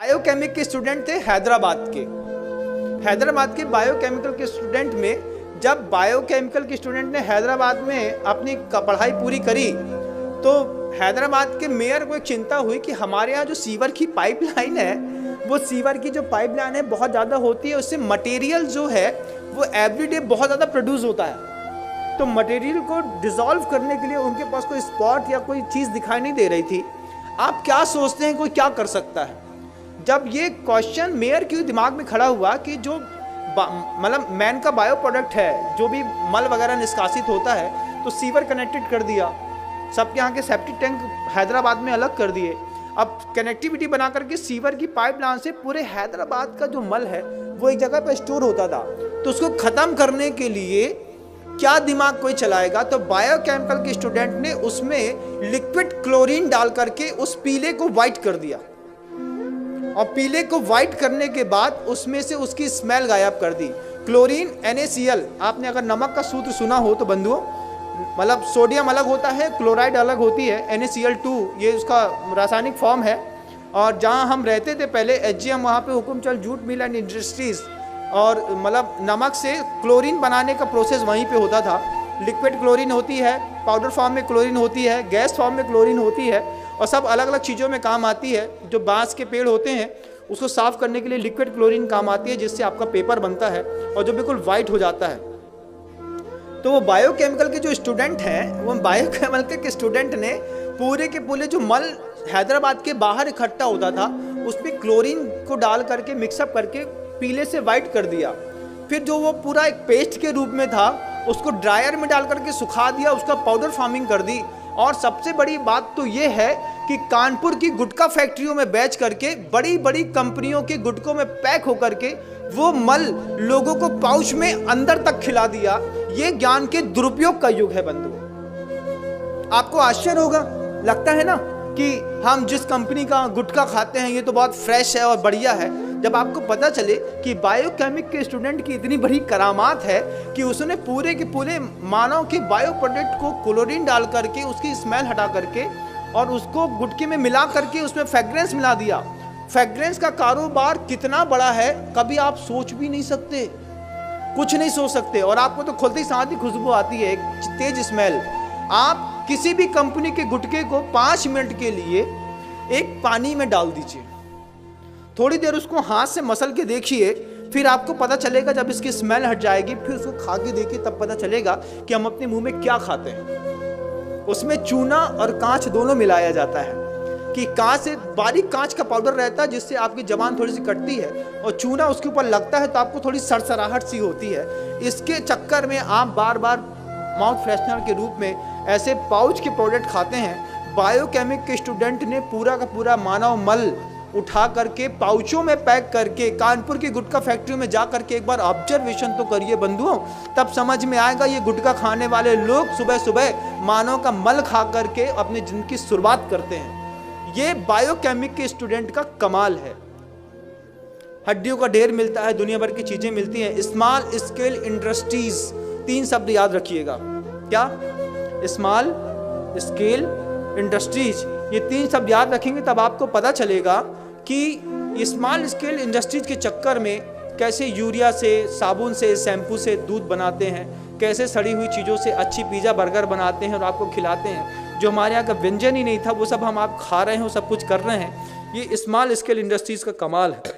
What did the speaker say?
Biochemic के student थे हैदराबाद के बायोकेमिकल के स्टूडेंट में, जब बायोकेमिकल के स्टूडेंट ने हैदराबाद में अपनी पढ़ाई पूरी करी तो हैदराबाद के मेयर को एक चिंता हुई कि हमारे यहाँ जो सीवर की पाइपलाइन है, वो सीवर की जो पाइपलाइन है बहुत ज़्यादा होती है, उससे मटेरियल जो है वो एवरीडे बहुत ज़्यादा प्रोड्यूस होता है। तो मटेरियल को डिसॉल्व करने के लिए उनके पास कोई स्पॉट या कोई चीज़ दिखाई नहीं दे रही थी। आप क्या सोचते हैं कोई क्या कर सकता है? जब ये क्वेश्चन मेयर के दिमाग में खड़ा हुआ कि जो मतलब मैन का बायो प्रोडक्ट है, जो भी मल वगैरह निष्कासित होता है, तो सीवर कनेक्टेड कर दिया, सबके यहाँ के सेप्टिक टैंक हैदराबाद में अलग कर दिए। अब कनेक्टिविटी बना करके सीवर की पाइपलाइन से पूरे हैदराबाद का जो मल है वो एक जगह पर स्टोर होता था। तो उसको ख़त्म करने के लिए क्या दिमाग कोई चलाएगा? तो बायोकेमिकल के स्टूडेंट ने उसमें लिक्विड क्लोरीन डाल करके उस पीले को वाइट कर दिया, और पीले को वाइट करने के बाद उसमें से उसकी स्मेल गायब कर दी। क्लोरीन NaCl, आपने अगर नमक का सूत्र सुना हो तो बंधुओं, मतलब सोडियम अलग होता है, क्लोराइड अलग होती है, NaCl2 ये उसका रासायनिक फॉर्म है। और जहाँ हम रहते थे पहले HGM, वहाँ पे Hukumchand jute mill and industries, और मतलब नमक से क्लोरीन बनाने का प्रोसेस वहीं पे होता था। लिक्विड क्लोरीन होती है, पाउडर फॉर्म में क्लोरीन होती है, गैस फॉर्म में क्लोरीन होती है, और सब अलग अलग चीज़ों में काम आती है। जो बांस के पेड़ होते हैं उसको साफ़ करने के लिए लिक्विड क्लोरीन काम आती है, जिससे आपका पेपर बनता है और जो बिल्कुल वाइट हो जाता है। तो वो बायोकेमिकल के जो स्टूडेंट हैं, वो बायोकेमिकल के स्टूडेंट ने पूरे के पूरे जो मल हैदराबाद के बाहर इकट्ठा होता था उसमें क्लोरीन को डाल करके मिक्सअप करके पीले से वाइट कर दिया। फिर जो वो पूरा एक पेस्ट के रूप में था उसको ड्रायर में डाल करके सुखा दिया, उसका पाउडर फार्मिंग कर दी। और सबसे बड़ी बात तो ये है कि कानपुर की गुटखा फैक्ट्रियों में बेच करके बड़ी बड़ी कंपनियों के गुटकों में पैक होकर के वो मल लोगों को पाउच में अंदर तक खिला दिया। ये ज्ञान के दुरुपयोग का युग है बंधुओं। आपको आश्चर्य होगा, लगता है ना कि हम जिस कंपनी का गुटखा खाते हैं ये तो बहुत फ्रेश है और बढ़िया है, जब आपको पता चले कि बायोकेमिक के स्टूडेंट की इतनी बड़ी करामात है कि उसने पूरे के पूरे मानव के बायो प्रोडक्ट को क्लोरीन डाल करके उसकी स्मेल हटा करके और उसको गुटके में मिला करके उसमें फ्रेग्रेंस मिला दिया। फ्रेग्रेंस का कारोबार कितना बड़ा है कभी आप सोच भी नहीं सकते, कुछ नहीं सोच सकते। और आपको तो खुलते ही साथ ही खुशबू आती है, एक तेज स्मेल। आप किसी भी कंपनी के गुटके को 5 मिनट के लिए एक पानी में डाल दीजिए, थोड़ी देर उसको हाथ से मसल के देखिए, फिर आपको पता चलेगा, जब इसकी स्मेल हट जाएगी फिर उसको खा के देखिए, तब पता चलेगा कि हम अपने मुंह में क्या खाते हैं। उसमें चूना और कांच दोनों मिलाया जाता है कि कांच से बारीक कांच का पाउडर रहता है जिससे आपकी जबान थोड़ी सी कटती है, और चूना उसके ऊपर लगता है तो आपको थोड़ी सरसराहट सी होती है। इसके चक्कर में आप बार बार माउथ फ्रेशनर के रूप में ऐसे पाउच के प्रोडक्ट खाते हैं। बायोकेमिक के स्टूडेंट ने पूरा का पूरा मानव मल उठा करके पाउचों में पैक करके कानपुर की गुटखा फैक्ट्री में जा करके एक बार ऑब्जर्वेशन तो करिए बंधुओं, तब समझ में आएगा ये गुटखा खाने वाले लोग सुबह सुबह मानव का मल खा करके अपनी जिंदगी की शुरुआत करते हैं। ये बायोकेमिक के स्टूडेंट का कमाल है। हड्डियों का ढेर मिलता है, दुनिया भर की चीजें मिलती हैं। स्मॉल स्केल इंडस्ट्रीज, 3 शब्द याद रखिएगा। क्या? स्मॉल स्केल इंडस्ट्रीज, ये 3 शब्द याद रखेंगे तब आपको पता चलेगा कि स्मॉल स्केल इंडस्ट्रीज के चक्कर में कैसे यूरिया से, साबुन से, शैम्पू से दूध बनाते हैं, कैसे सड़ी हुई चीज़ों से अच्छी पिज़्ज़ा बर्गर बनाते हैं और आपको खिलाते हैं। जो हमारे यहाँ का व्यंजन ही नहीं था वो सब हम आप खा रहे हैं, वो सब कुछ कर रहे हैं। ये स्मॉल स्केल इंडस्ट्रीज़ का कमाल है।